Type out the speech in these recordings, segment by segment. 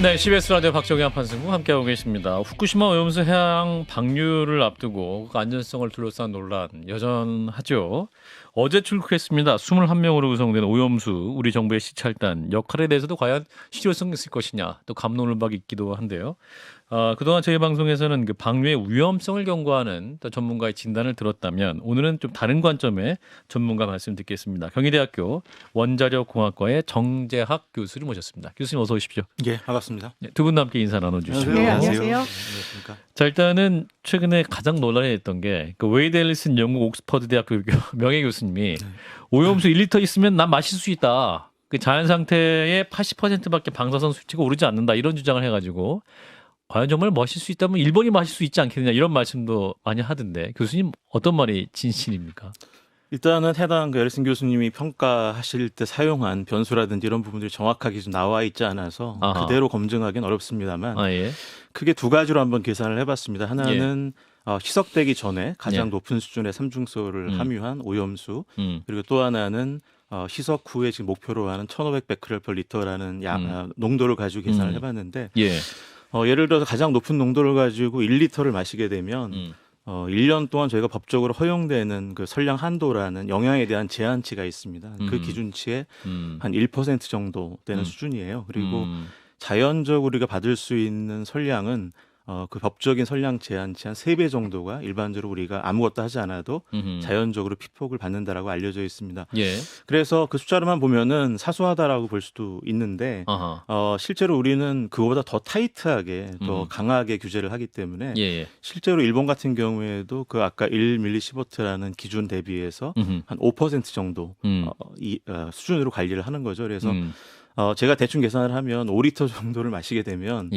네, CBS 라디오 박정현 판승구 함께하고 계십니다. 후쿠시마 오염수 해양 방류를 앞두고 그 안전성을 둘러싼 논란 여전하죠. 어제 출국했습니다. 21명으로 구성된 오염수 우리 정부의 시찰단 역할에 대해서도 과연 실효성이 있을 것이냐 또 감론을 박 있기도 한데요. 그동안 저희 방송에서는 그 방류의 위험성을 경고하는 또 전문가의 진단을 들었다면 오늘은 좀 다른 관점의 전문가 말씀 듣겠습니다. 경희대학교 원자력공학과의 정재학 교수를 모셨습니다. 교수님 어서 오십시오. 예, 반갑습니다. 네, 두 분 함께 인사 나눠주시죠. 네, 안녕하세요. 안녕하십니까. 자, 일단은 최근에 가장 논란이 됐던 게 그 웨이드 앨리슨 영국 옥스퍼드 대학교 명예 교수님이 오염수 1리터 있으면 난 마실 수 있다. 그 자연 상태의 80%밖에 방사선 수치가 오르지 않는다. 이런 주장을 해가지고 과연 정말 마실 수 있다면 일본이 마실 수 있지 않겠느냐 이런 말씀도 많이 하던데 교수님 어떤 말이 진실입니까? 일단은 해당 그 앨리슨 교수님이 평가하실 때 사용한 변수라든지 이런 부분들이 정확하게 좀 나와 있지 않아서 아하. 그대로 검증하기는 어렵습니다만 예. 크게 두 가지로 한번 계산을 해봤습니다. 하나는 희석되기 전에 가장 높은 수준의 삼중소를 함유한 오염수, 그리고 또 하나는 희석 후에 지금 목표로 하는 1,500베크렐/리터라는 농도를 가지고 계산을 해봤는데 예. 예를 들어서 가장 높은 농도를 가지고 1리터를 마시게 되면 1년 동안 저희가 법적으로 허용되는 그 선량 한도라는 영양에 대한 제한치가 있습니다. 그 기준치의 한 1% 정도 되는 수준이에요. 그리고 자연적으로 우리가 받을 수 있는 선량은 그 법적인 선량 제한치 한 3배 정도가 일반적으로 우리가 아무것도 하지 않아도 자연적으로 피폭을 받는다라고 알려져 있습니다. 예. 그래서 그 숫자로만 보면은 사소하다라고 볼 수도 있는데 실제로 우리는 그거보다 더 타이트하게 더 강하게 규제를 하기 때문에 예. 실제로 일본 같은 경우에도 그 아까 1밀리시버트라는 기준 대비해서 한 5% 정도 수준으로 관리를 하는 거죠. 그래서 제가 대충 계산을 하면 5리터 정도를 마시게 되면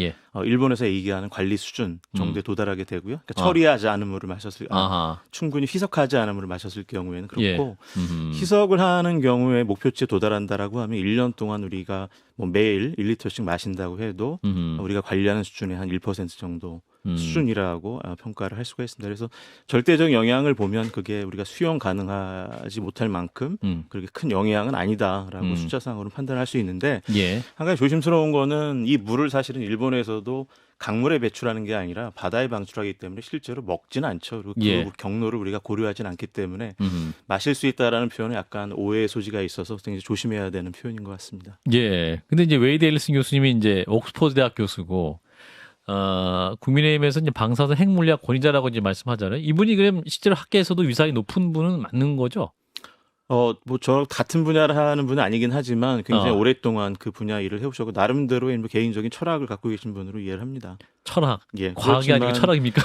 일본에서 얘기하는 관리 수준 정도에 도달하게 되고요. 그러니까 처리하지 않은 물을 마셨을 충분히 희석하지 않은 물을 마셨을 경우에는 그렇고 희석을 하는 경우에 목표치에 도달한다라고 하면 1년 동안 우리가 뭐 매일 1리터씩 마신다고 해도 우리가 관리하는 수준의 한 1% 정도 수준이라고 평가를 할 수가 있습니다. 그래서 절대적 영향을 보면 그게 우리가 수용 가능하지 못할 만큼 그렇게 큰 영향은 아니다라고 숫자상으로 판단할 수 있는데 한 가지 조심스러운 거는 이 물을 사실은 일본에서도 강물에 배출하는 게 아니라 바다에 방출하기 때문에 실제로 먹지는 않죠. 그리고 그 경로를 우리가 고려하지는 않기 때문에 마실 수 있다라는 표현은 약간 오해의 소지가 있어서 굉장히 조심해야 되는 표현인 것 같습니다. 예. 근데 이제 웨이드 앨리슨 교수님이 이제 옥스퍼드 대학 교수고 국민의힘에서 이제 방사선 핵물리학 권위자라고 이제 말씀하잖아요. 이분이 그럼 실제로 학계에서도 위상이 높은 분은 맞는 거죠? 뭐 저 같은 분야를 하는 분은 아니긴 하지만 굉장히 오랫동안 그 분야 일을 해오셨고 나름대로의 개인적인 철학을 갖고 계신 분으로 이해를 합니다. 철학, 예, 과학이 아니고 철학입니까?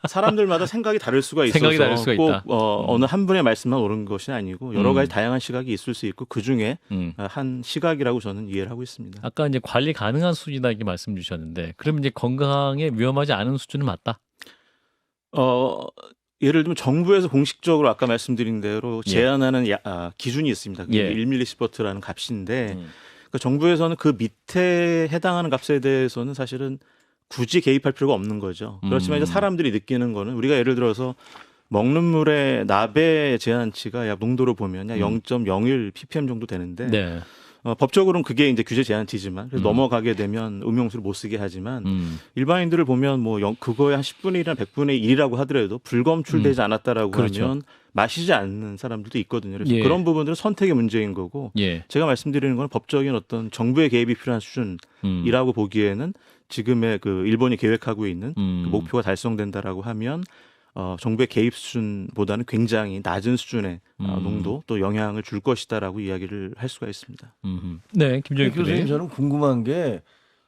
사람들마다 생각이 다를 수가 있어서 생각이 다를 수가 꼭 있다. 어느 한 분의 말씀만 옳은 것이 아니고 여러 가지 다양한 시각이 있을 수 있고 그 중에 한 시각이라고 저는 이해를 하고 있습니다. 아까 이제 관리 가능한 수준이다 이렇게 말씀 주셨는데, 그러면 이제 건강에 위험하지 않은 수준은 맞다? 예를 들면 정부에서 공식적으로 아까 말씀드린 대로 제한하는 기준이 있습니다. 그게 1밀리시버트라는 값인데 그 정부에서는 그 밑에 해당하는 값에 대해서는 사실은 굳이 개입할 필요가 없는 거죠. 그렇지만 이제 사람들이 느끼는 거는 우리가 예를 들어서 먹는 물의 나배 제한치가 약 농도로 보면 약 0.01 ppm 정도 되는데 법적으로는 그게 이제 규제 제한치지만 넘어가게 되면 음용수를 못 쓰게 하지만 일반인들을 보면 뭐 그거의 한 10분의 1이나 100분의 1이라고 하더라도 불검출되지 않았다라고 하면 마시지 않는 사람들도 있거든요. 그래서 그런 부분들은 선택의 문제인 거고 제가 말씀드리는 건 법적인 어떤 정부의 개입이 필요한 수준이라고 보기에는 지금의 그 일본이 계획하고 있는 그 목표가 달성된다라고 하면 정부의 개입 수준보다는 굉장히 낮은 수준의 농도 또 영향을 줄 것이다라고 이야기를 할 수가 있습니다. 네, 김정일 교수님, 저는 궁금한 게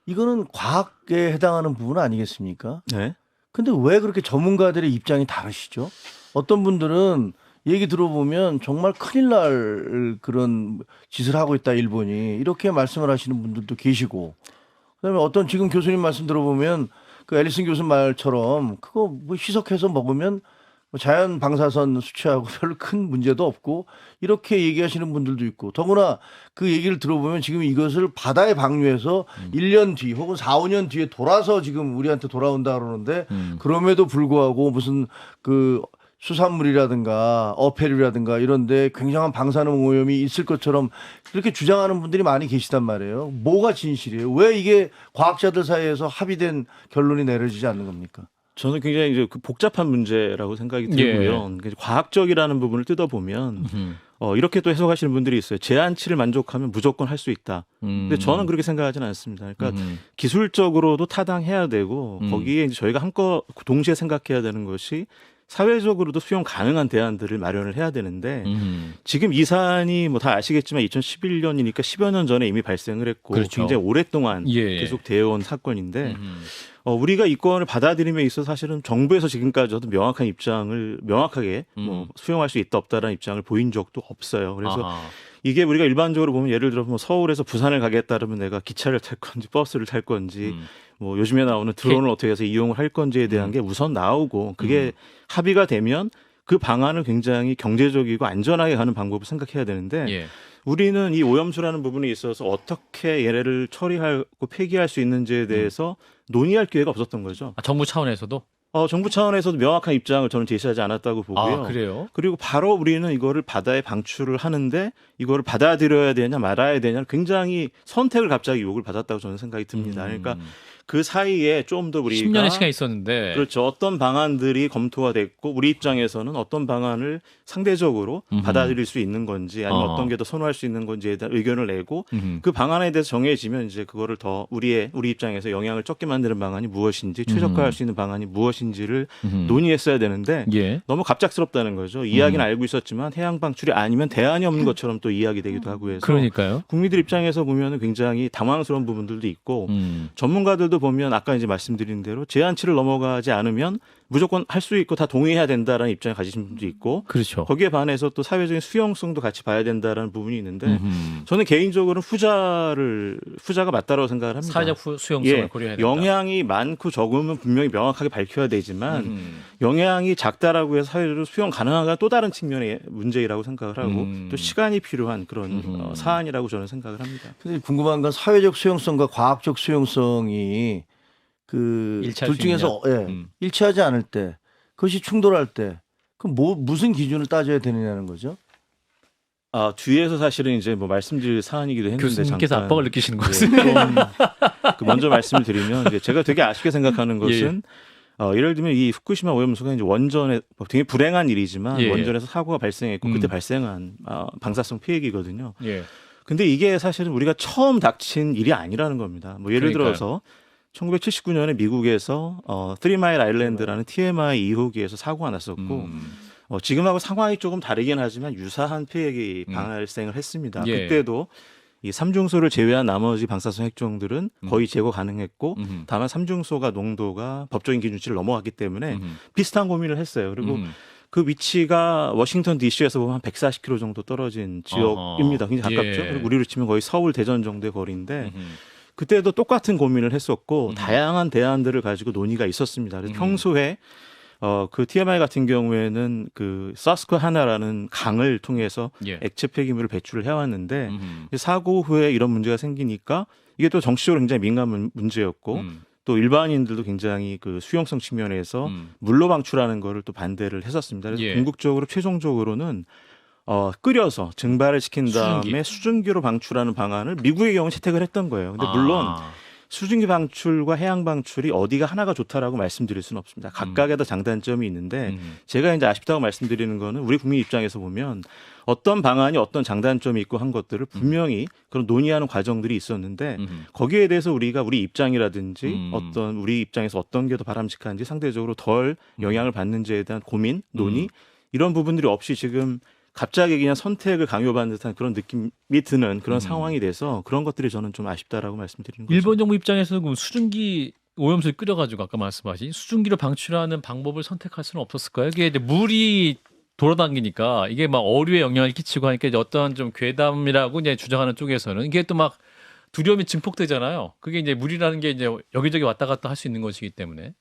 이거는 과학에 해당하는 부분 아니겠습니까? 네. 근데 왜 그렇게 전문가들의 입장이 다르시죠? 어떤 분들은 얘기 들어보면 정말 큰일 날 그런 짓을 하고 있다 일본이 이렇게 말씀을 하시는 분들도 계시고, 그다음에 어떤 지금 교수님 말씀 들어보면 그 앨리슨 교수 말처럼 그거 뭐 희석해서 먹으면 뭐 자연 방사선 수치하고 별로 큰 문제도 없고 이렇게 얘기하시는 분들도 있고, 더구나 그 얘기를 들어보면 지금 이것을 바다에 방류해서 1년 뒤 혹은 4, 5년 뒤에 돌아서 지금 우리한테 돌아온다 그러는데 그럼에도 불구하고 무슨 그 수산물이라든가 어패류라든가 이런데 굉장한 방사능 오염이 있을 것처럼 그렇게 주장하는 분들이 많이 계시단 말이에요. 뭐가 진실이에요? 왜 이게 과학자들 사이에서 합의된 결론이 내려지지 않는 겁니까? 저는 굉장히 이제 그 복잡한 문제라고 생각이 들고요. 과학적이라는 부분을 뜯어보면 이렇게 또 해석하시는 분들이 있어요. 제한치를 만족하면 무조건 할 수 있다. 근데 저는 그렇게 생각하지는 않습니다. 그러니까 기술적으로도 타당해야 되고 거기에 이제 저희가 동시에 생각해야 되는 것이 사회적으로도 수용 가능한 대안들을 마련을 해야 되는데 지금 이 사안이 뭐 다 아시겠지만 2011년이니까 10여 년 전에 이미 발생을 했고 그렇죠. 굉장히 오랫동안 계속 되어온 사건인데 우리가 이 건을 받아들임에 있어서 사실은 정부에서 지금까지도 명확한 입장을 명확하게 뭐 수용할 수 있다 없다라는 입장을 보인 적도 없어요. 그래서 이게 우리가 일반적으로 보면 예를 들어 뭐 서울에서 부산을 가겠다 그러면 내가 기차를 탈 건지 버스를 탈 건지 뭐 요즘에 나오는 드론을 어떻게 해서 이용을 할 건지에 대한 게 우선 나오고 그게 합의가 되면 그 방안을 굉장히 경제적이고 안전하게 가는 방법을 생각해야 되는데 우리는 이 오염수라는 부분에 있어서 어떻게 얘네를 처리하고 폐기할 수 있는지에 대해서 논의할 기회가 없었던 거죠. 정부 차원에서도? 정부 차원에서도 명확한 입장을 저는 제시하지 않았다고 보고요. 그래요? 그리고 바로 우리는 이거를 바다에 방출을 하는데 이거를 받아들여야 되냐 말아야 되냐 굉장히 선택을 갑자기 요구를 받았다고 저는 생각이 듭니다. 그러니까 그 사이에 좀 더 우리가 10년의 시간이 있었는데 그렇죠. 어떤 방안들이 검토가 됐고 우리 입장에서는 어떤 방안을 상대적으로 받아들일 수 있는 건지 아니면 어떤 게 더 선호할 수 있는 건지에 대한 의견을 내고 그 방안에 대해서 정해지면 이제 그거를 더 우리 입장에서 영향을 적게 만드는 방안이 무엇인지 최적화할 수 있는 방안이 무엇인지를 논의했어야 되는데 너무 갑작스럽다는 거죠. 이야기는 알고 있었지만 해양 방출이 아니면 대안이 없는 것처럼 또 이야기되기도 하고 해서 그러니까요. 국민들 입장에서 보면 굉장히 당황스러운 부분들도 있고 전문가들도 보면 아까 이제 말씀드린 대로 제한치를 넘어가지 않으면 무조건 할 수 있고 다 동의해야 된다라는 입장을 가지신 분도 있고 그렇죠. 거기에 반해서 또 사회적인 수용성도 같이 봐야 된다라는 부분이 있는데 저는 개인적으로는 후자가 맞다라고 생각을 합니다. 사회적 수용성을 고려해야 된다. 영향이 많고 적음은 분명히 명확하게 밝혀야 되지만 영향이 작다라고 해서 사회적으로 수용 가능한가 또 다른 측면의 문제라고 생각을 하고 또 시간이 필요한 그런 사안이라고 저는 생각을 합니다. 근데 궁금한 건 사회적 수용성과 과학적 수용성이 그 일치할 둘 수 중에서 일치하지 않을 때 그것이 충돌할 때 그럼 무슨 기준을 따져야 되느냐는 거죠? 뒤에서 사실은 이제 뭐 말씀드릴 사안이기도 했는데 교수님께서 잠깐 압박을 느끼시는 것은 먼저 말씀을 드리면 이제 제가 되게 아쉽게 생각하는 것은 예를 들면 이 후쿠시마 오염수가 이제 원전에 되게 불행한 일이지만 원전에서 사고가 발생했고 그때 발생한 방사성 피해기거든요. 근데 이게 사실은 우리가 처음 닥친 일이 아니라는 겁니다. 뭐 예를 들어서 1979년에 미국에서 Three Mile Island라는 TMI 2호기에서 사고가 났었고 지금하고 상황이 조금 다르긴 하지만 유사한 피해기 발생을 했습니다. 그때도 이 삼중소를 제외한 나머지 방사성 핵종들은 거의 제거 가능했고 다만 삼중소가 농도가 법적인 기준치를 넘어갔기 때문에 비슷한 고민을 했어요. 그리고 그 위치가 워싱턴 DC에서 보면 한 140km 정도 떨어진 지역입니다. 굉장히 가깝죠. 그리고 우리로 치면 거의 서울, 대전 정도의 거리인데 그때도 똑같은 고민을 했었고 다양한 대안들을 가지고 논의가 있었습니다. 그래서 평소에 그 TMI 같은 경우에는 그 사스쿠하나라는 강을 통해서 액체 폐기물을 배출을 해왔는데 사고 후에 이런 문제가 생기니까 이게 또 정치적으로 굉장히 민감한 문제였고 또 일반인들도 굉장히 그 수용성 측면에서 물로 방출하는 거를 또 반대를 했었습니다. 그래서 궁극적으로 최종적으로는 끓여서 증발을 시킨 다음에 수증기로 방출하는 방안을 미국의 경우 채택을 했던 거예요. 근데 물론 수증기 방출과 해양 방출이 어디가 하나가 좋다라고 말씀드릴 수는 없습니다. 각각의 다 장단점이 있는데 제가 이제 아쉽다고 말씀드리는 거는 우리 국민 입장에서 보면 어떤 방안이 어떤 장단점이 있고 한 것들을 분명히 그런 논의하는 과정들이 있었는데 거기에 대해서 우리가 우리 입장이라든지 어떤 우리 입장에서 어떤 게 더 바람직한지 상대적으로 덜 영향을 받는지에 대한 고민, 논의 이런 부분들이 없이 지금 갑자기 그냥 선택을 강요받는 듯한 그런 느낌이 드는 그런 상황이 돼서 그런 것들이 저는 좀 아쉽다라고 말씀드리는 거죠. 일본 정부 입장에서는 수증기 오염수를 끓여가지고 아까 말씀하신 수증기를 방출하는 방법을 선택할 수는 없었을까요? 이게 이제 물이 돌아다니니까 이게 막 어류에 영향을 끼치고 하니까 이제 어떠한 좀 괴담이라고 이제 주장하는 쪽에서는 이게 또 막 두려움이 증폭되잖아요. 그게 이제 물이라는 게 이제 여기저기 왔다 갔다 할 수 있는 것이기 때문에.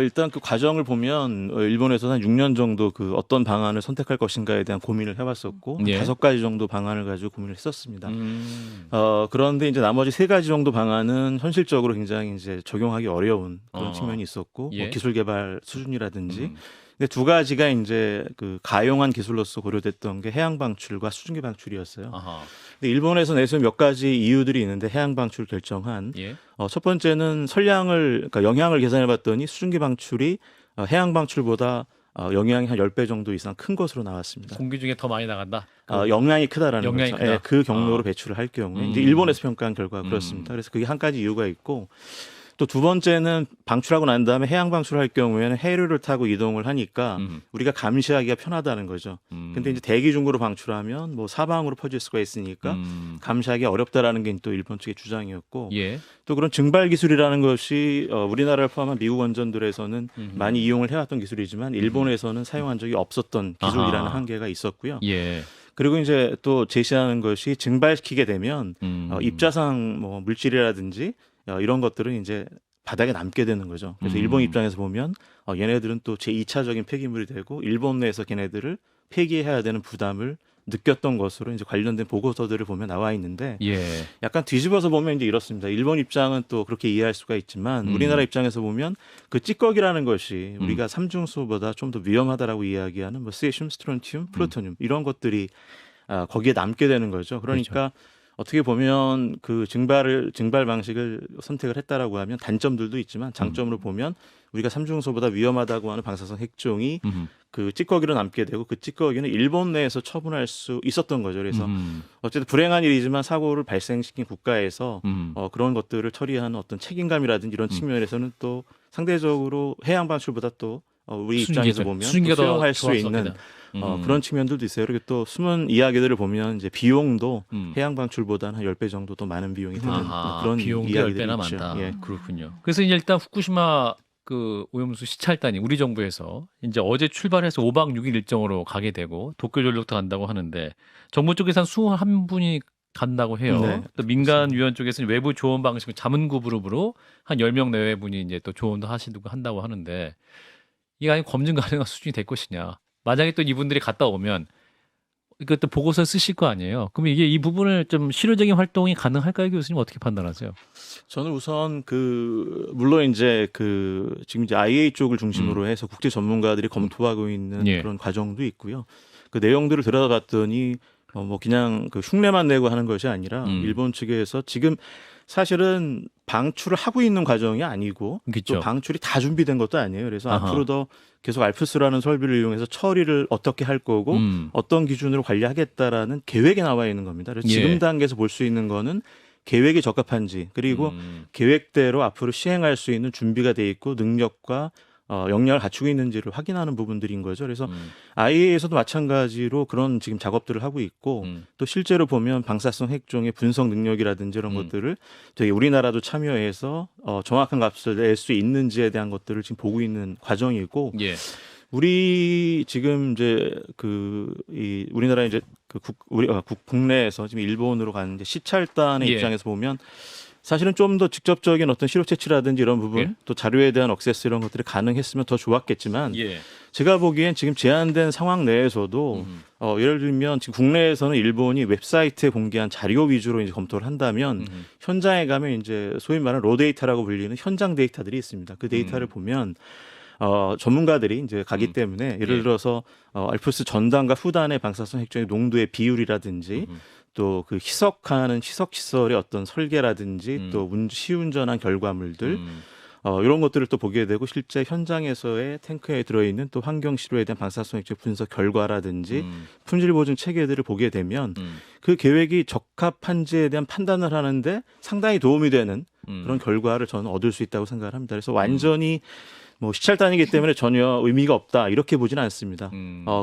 일단 그 과정을 보면 일본에서 한 6년 정도 그 어떤 방안을 선택할 것인가에 대한 고민을 해왔었고 5가지 정도 방안을 가지고 고민을 했었습니다. 그런데 이제 나머지 3가지 정도 방안은 현실적으로 굉장히 이제 적용하기 어려운 그런 측면이 있었고 뭐 기술 개발 수준이라든지 근데 두 가지가 이제 그 가용한 기술로서 고려됐던 게 해양 방출과 수증기 방출이었어요. 아하. 근데 일본에서 내세운 몇 가지 이유들이 있는데 해양 방출 결정한 예. 첫 번째는 그러니까 영향을 계산해봤더니 수증기 방출이 해양 방출보다 영향이 한 10배 정도 이상 큰 것으로 나왔습니다. 공기 중에 더 많이 나간다. 영향이 크다라는 영향이 거죠. 크다. 예, 그 경로로 배출을 할 경우에 이제 일본에서 평가한 결과가 그렇습니다. 그래서 그게 한 가지 이유가 있고 또 두 번째는 방출하고 난 다음에 해양 방출할 경우에는 해류를 타고 이동을 하니까 우리가 감시하기가 편하다는 거죠. 근데 이제 대기 중으로 방출하면 뭐 사방으로 퍼질 수가 있으니까 감시하기 어렵다라는 게 또 일본 측의 주장이었고 예. 또 그런 증발 기술이라는 것이 우리나라를 포함한 미국 원전들에서는 많이 이용을 해왔던 기술이지만 일본에서는 사용한 적이 없었던 기술이라는 아하. 한계가 있었고요. 예. 그리고 이제 또 제시하는 것이 증발시키게 되면 입자상 뭐 물질이라든지 이런 것들은 이제 바닥에 남게 되는 거죠. 그래서 일본 입장에서 보면 얘네들은 또 제2차적인 폐기물이 되고 일본 내에서 걔네들을 폐기해야 되는 부담을 느꼈던 것으로 이제 관련된 보고서들을 보면 나와 있는데 예. 약간 뒤집어서 보면 이제 이렇습니다. 일본 입장은 또 그렇게 이해할 수가 있지만 우리나라 입장에서 보면 그 찌꺼기라는 것이 우리가 삼중수보다 좀 더 위험하다라고 이야기하는 뭐 세슘, 스트론튬, 플루토늄 이런 것들이 거기에 남게 되는 거죠. 그러니까 그렇죠. 어떻게 보면 그 증발 방식을 선택을 했다라고 하면 단점들도 있지만 장점으로 보면 우리가 삼중소보다 위험하다고 하는 방사성 핵종이 그 찌꺼기로 남게 되고 그 찌꺼기는 일본 내에서 처분할 수 있었던 거죠. 그래서 어쨌든 불행한 일이지만 사고를 발생시킨 국가에서 그런 것들을 처리하는 어떤 책임감이라든지 이런 측면에서는 또 상대적으로 해양 방출보다 또 우리 입장에서 보면 또 수용할 수 있는 그런 측면들도 있어요. 그리고 또 숨은 이야기들을 보면 이제 비용도 해양 방출보다는 한 10배 정도 더 많은 비용이 드는 그런 비용도 이야기들이 10배나 있죠. 많다. 예. 그렇군요. 그래서 이제 일단 후쿠시마 그 오염수 시찰단이 우리 정부에서 이제 어제 출발해서 5박 6일 일정으로 가게 되고 도쿄 전력도 간다고 하는데 정부 쪽에서는 21분이 간다고 해요. 네, 또 민간 위원 쪽에서는 외부 조언 방식으로 자문구 그룹으로 한 10명 내외 분이 이제 또 조언도 하시고 한다고 하는데 이게 아니 검증 가능한 수준이 될 것이냐. 만약에 또 이분들이 갔다 오면 이것도 보고서 쓰실 거 아니에요. 그럼 이게 이 부분을 좀 실효적인 활동이 가능할까요, 교수님 어떻게 판단하세요? 저는 우선 물론 이제 지금 이제 IA 쪽을 중심으로 해서 국제 전문가들이 검토하고 있는 예. 그런 과정도 있고요. 그 내용들을 들어봤더니 뭐 그냥 그 흉내만 내고 하는 것이 아니라 일본 측에서 지금 사실은 방출을 하고 있는 과정이 아니고 그쵸. 또 방출이 다 준비된 것도 아니에요. 그래서 아하. 앞으로 더 계속 알프스라는 설비를 이용해서 처리를 어떻게 할 거고 어떤 기준으로 관리하겠다라는 계획이 나와 있는 겁니다. 그래서 예. 지금 단계에서 볼 수 있는 거는 계획이 적합한지 그리고 계획대로 앞으로 시행할 수 있는 준비가 돼 있고 능력과 역량을 갖추고 있는지를 확인하는 부분들인 거죠. 그래서 IAEA에서도 마찬가지로 그런 지금 작업들을 하고 있고 또 실제로 보면 방사성 핵종의 분석 능력이라든지 이런 것들을 되게 우리나라도 참여해서 정확한 값을 낼 수 있는지에 대한 것들을 지금 보고 있는 과정이고 예. 우리 지금 이제 우리나라 이제 국내에서 지금 일본으로 가는 이제 시찰단의 예. 입장에서 보면 사실은 좀 더 직접적인 어떤 실효 채취라든지 이런 부분 예. 또 자료에 대한 액세스 이런 것들이 가능했으면 더 좋았겠지만 예. 제가 보기엔 지금 제한된 상황 내에서도 예를 들면 지금 국내에서는 일본이 웹사이트에 공개한 자료 위주로 이제 검토를 한다면 현장에 가면 이제 소위 말하는 로 데이터라고 불리는 현장 데이터들이 있습니다. 그 데이터를 보면 전문가들이 이제 가기 때문에 예를 예. 들어서 알프스 전단과 후단의 방사성 핵종의 농도의 비율이라든지 또 그 희석하는 희석 시설의 어떤 설계라든지 또 시운전한 결과물들 이런 것들을 또 보게 되고 실제 현장에서의 탱크에 들어있는 또 환경 실효에 대한 방사성 핵종 분석 결과라든지 품질 보증 체계들을 보게 되면 그 계획이 적합한지에 대한 판단을 하는데 상당히 도움이 되는 그런 결과를 저는 얻을 수 있다고 생각을 합니다. 그래서 완전히 뭐 시찰단이기 때문에 전혀 의미가 없다 이렇게 보지는 않습니다.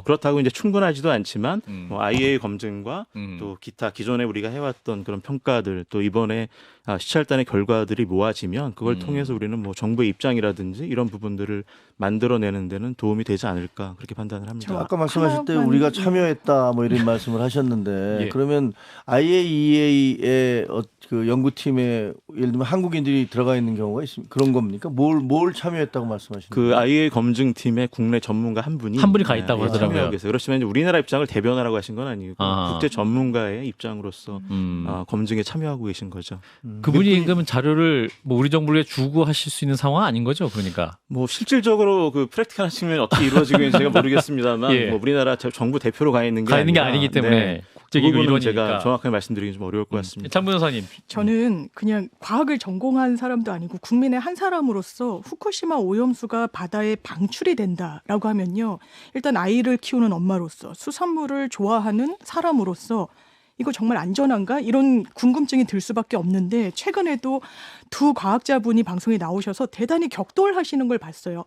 그렇다고 이제 충분하지도 않지만 뭐 IA 검증과 또 기타 기존에 우리가 해왔던 그런 평가들 또 이번에 시찰단의 결과들이 모아지면 그걸 통해서 우리는 뭐 정부의 입장이라든지 이런 부분들을 만들어내는 데는 도움이 되지 않을까 그렇게 판단을 합니다. 아까 말씀하실 때 우리가 참여했다 뭐 이런 말씀을 하셨는데 예. 그러면 IAEA의 그 연구팀에 예를 들면 한국인들이 들어가 있는 경우가 있습니까? 그런 겁니까? 뭘 참여했다고 말씀? 말씀하시는 그 거예요? IA 검증팀의 국내 전문가 한 분이 가 있다고 하더라고요. 참여하고 계세요. 그렇지만 이제 우리나라 입장을 대변하라고 하신 건 아니고 아. 국제 전문가의 입장으로서 검증에 참여하고 계신 거죠. 그분이 그러면 자료를 뭐 우리 정부에 주고 하실 수 있는 상황 아닌 거죠? 그러니까. 뭐 실질적으로 그 프랙티컬한 측면이 어떻게 이루어지고 있는지 제가 모르겠습니다만 예. 뭐 우리나라 정부 대표로 가 있는 게 가 있는 게 아니라, 아니기 때문에 네. 그 국제기구 부분은 일원이니까. 제가 정확하게 말씀드리기 좀 어려울 것 같습니다. 장 변호사님. 저는 그냥 과학을 전공한 사람도 아니고 국민의 한 사람으로서 후쿠시마 오염수가 바다에 방출이 된다라고 하면요. 일단 아이를 키우는 엄마로서 수산물을 좋아하는 사람으로서 이거 정말 안전한가? 이런 궁금증이 들 수밖에 없는데 최근에도 두 과학자분이 방송에 나오셔서 대단히 격돌하시는 걸 봤어요.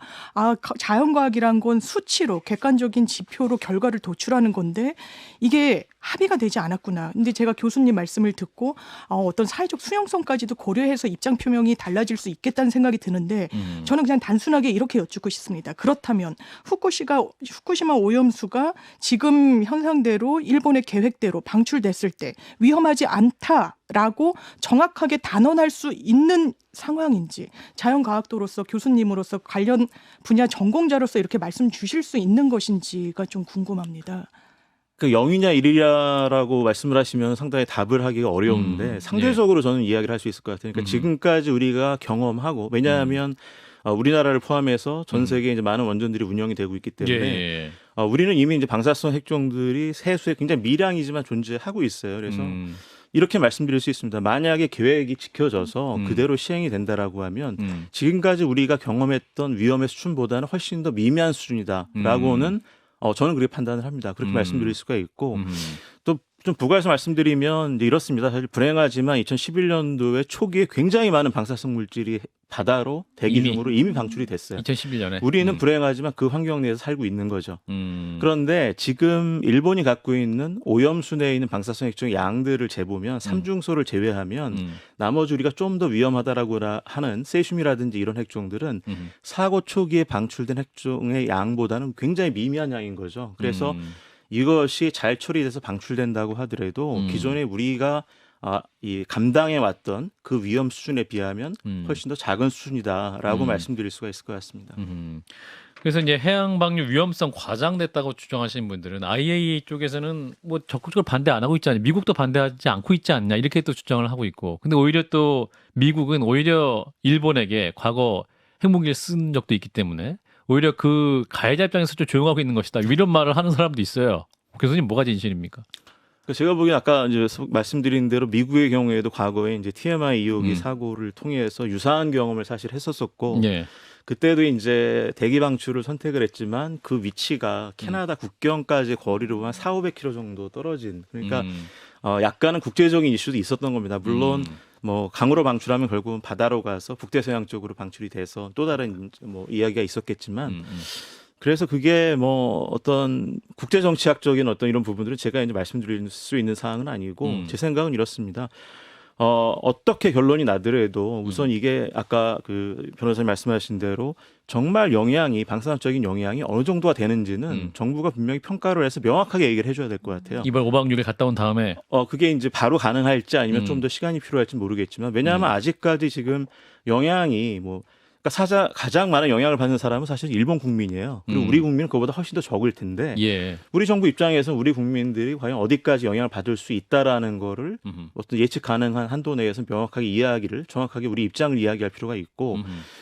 자연과학이란 건 수치로 객관적인 지표로 결과를 도출하는 건데 이게 합의가 되지 않았구나. 근데 제가 교수님 말씀을 듣고 어떤 사회적 수용성까지도 고려해서 입장 표명이 달라질 수 있겠다는 생각이 드는데 저는 그냥 단순하게 이렇게 여쭙고 싶습니다. 그렇다면 후쿠시마 오염수가 지금 현상대로 일본의 계획대로 방출됐을 때 위험하지 않다라고 정확하게 단언할 수 있는 상황인지 자연과학도로서 교수님으로서 관련 분야 전공자로서 이렇게 말씀 주실 수 있는 것인지가 좀 궁금합니다. 그 0이냐 1이냐라고 말씀을 하시면 상당히 답을 하기가 어려운데 상대적으로 저는 이야기를 할 수 있을 것 같아요. 그러니까 지금까지 우리가 경험하고 왜냐하면 우리나라를 포함해서 전 세계에 이제 많은 원전들이 운영이 되고 있기 때문에 우리는 이미 이제 방사성 핵종들이 세수에 굉장히 미량이지만 존재하고 있어요. 그래서 이렇게 말씀드릴 수 있습니다. 만약에 계획이 지켜져서 그대로 시행이 된다라고 하면 지금까지 우리가 경험했던 위험의 수준보다는 훨씬 더 미미한 수준이다라고는 저는 그렇게 판단을 합니다. 그렇게 말씀드릴 수가 있고 또 좀 부가해서 말씀드리면 이제 이렇습니다. 사실 불행하지만 2011년도에 초기에 굉장히 많은 방사성 물질이 바다로 대기 등으로 이미 방출이 됐어요. 2011년에. 우리는 불행하지만 그 환경 내에서 살고 있는 거죠. 그런데 지금 일본이 갖고 있는 오염수 내에 있는 방사성 핵종 양들을 재보면 삼중소를 제외하면 나머지 우리가 좀 더 위험하다라고 하는 세슘이라든지 이런 핵종들은 사고 초기에 방출된 핵종의 양보다는 굉장히 미미한 양인 거죠. 그래서 이것이 잘 처리돼서 방출된다고 하더라도 기존에 우리가 이 감당해 왔던 그 위험 수준에 비하면 훨씬 더 작은 수준이다라고 말씀드릴 수가 있을 것 같습니다. 그래서 이제 해양 방류 위험성 과장됐다고 주장하시는 분들은 IAEA 쪽에서는 뭐 적극적으로 반대 안 하고 있지 않냐, 미국도 반대하지 않고 있지 않냐 이렇게 또 주장을 하고 있고, 근데 오히려 또 미국은 오히려 일본에게 과거 핵무기를 쓴 적도 있기 때문에 오히려 그 가해자 입장에서 좀 조용하고 있는 것이다 이런 말을 하는 사람도 있어요. 교수님 뭐가 진실입니까? 제가 보기엔 아까 이제 말씀드린 대로 미국의 경우에도 과거에 이제 TMI 2호기 사고를 통해서 유사한 경험을 사실 했었었고 그때도 이제 대기 방출을 선택을 했지만 그 위치가 캐나다 국경까지 거리로 한 400~500km 정도 떨어진 그러니까 약간은 국제적인 이슈도 있었던 겁니다. 물론 뭐 강으로 방출하면 결국은 바다로 가서 북대서양 쪽으로 방출이 돼서 또 다른 뭐 이야기가 있었겠지만 그래서 그게 뭐 어떤 국제 정치학적인 어떤 이런 부분들은 제가 이제 말씀드릴 수 있는 사항은 아니고 제 생각은 이렇습니다. 어떻게 결론이 나더라도 우선 이게 아까 그 변호사님 말씀하신 대로 정말 방사성적인 영향이 어느 정도가 되는지는 정부가 분명히 평가를 해서 명확하게 얘기를 해줘야 될 것 같아요. 이번 5박 6일 갔다 온 다음에 그게 이제 바로 가능할지 아니면 좀 더 시간이 필요할지 모르겠지만 왜냐하면 아직까지 지금 영향이 그러니까 가장 많은 영향을 받는 사람은 사실 일본 국민이에요. 그리고 우리 국민은 그보다 훨씬 더 적을 텐데 우리 정부 입장에서 우리 국민들이 과연 어디까지 영향을 받을 수 있다라는 거를 어떤 예측 가능한 한도 내에서 명확하게 정확하게 우리 입장을 이야기할 필요가 있고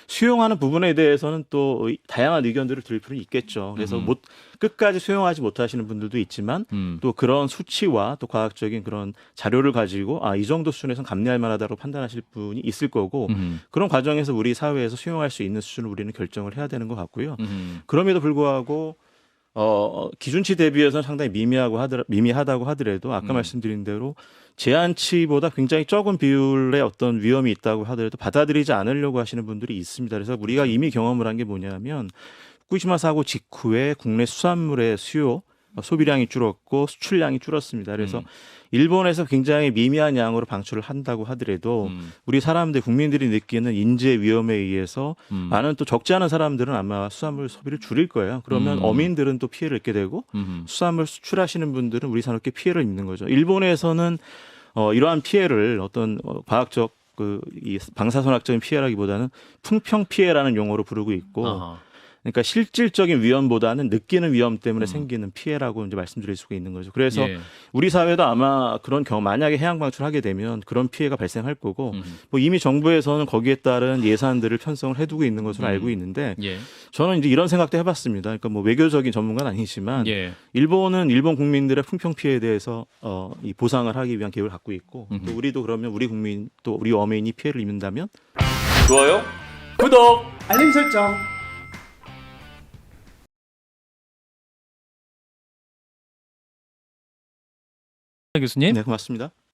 수용하는 부분에 대해서는 또 다양한 의견들을 들을 필요는 있겠죠. 그래서 끝까지 수용하지 못하시는 분들도 있지만 또 그런 수치와 또 과학적인 그런 자료를 가지고 이 정도 수준에서는 감내할 만하다고 판단하실 분이 있을 거고 그런 과정에서 우리 사회에서 수용할 수 있는 수준을 우리는 결정을 해야 되는 것 같고요. 그럼에도 불구하고 기준치 대비해서는 상당히 미미하다고 하더라도 아까 말씀드린 대로 제한치보다 굉장히 적은 비율의 어떤 위험이 있다고 하더라도 받아들이지 않으려고 하시는 분들이 있습니다. 그래서 우리가 이미 경험을 한 게 뭐냐면 후쿠시마 사고 직후에 국내 수산물의 소비량이 줄었고 수출량이 줄었습니다. 그래서 일본에서 굉장히 미미한 양으로 방출을 한다고 하더라도 우리 국민들이 느끼는 인재 위험에 의해서 많은 또 적지 않은 사람들은 아마 수산물 소비를 줄일 거예요. 그러면 어민들은 또 피해를 입게 되고 수산물 수출하시는 분들은 우리 산업계 피해를 입는 거죠. 일본에서는 이러한 피해를 어떤 과학적 그 이 방사선학적인 피해라기보다는 풍평 피해라는 용어로 부르고 있고, 아하. 그러니까 실질적인 위험보다는 느끼는 위험 때문에 생기는 피해라고 이제 말씀드릴 수가 있는 거죠. 그래서 예. 우리 사회도 아마 그런 경우 만약에 해양 방출하게 되면 그런 피해가 발생할 거고, 뭐 이미 정부에서는 거기에 따른 예산들을 편성을 해두고 있는 것으로 알고 있는데, 예. 저는 이제 이런 생각도 해봤습니다. 그러니까 뭐 외교적인 전문가는 아니지만 예. 일본은 일본 국민들의 풍평 피해에 대해서 이 보상을 하기 위한 계획을 갖고 있고, 또 우리도 그러면 우리 국민 또 우리 어민이 피해를 입는다면 좋아요. 구독. 알림 설정. 교수님. 네, 고맙습니다.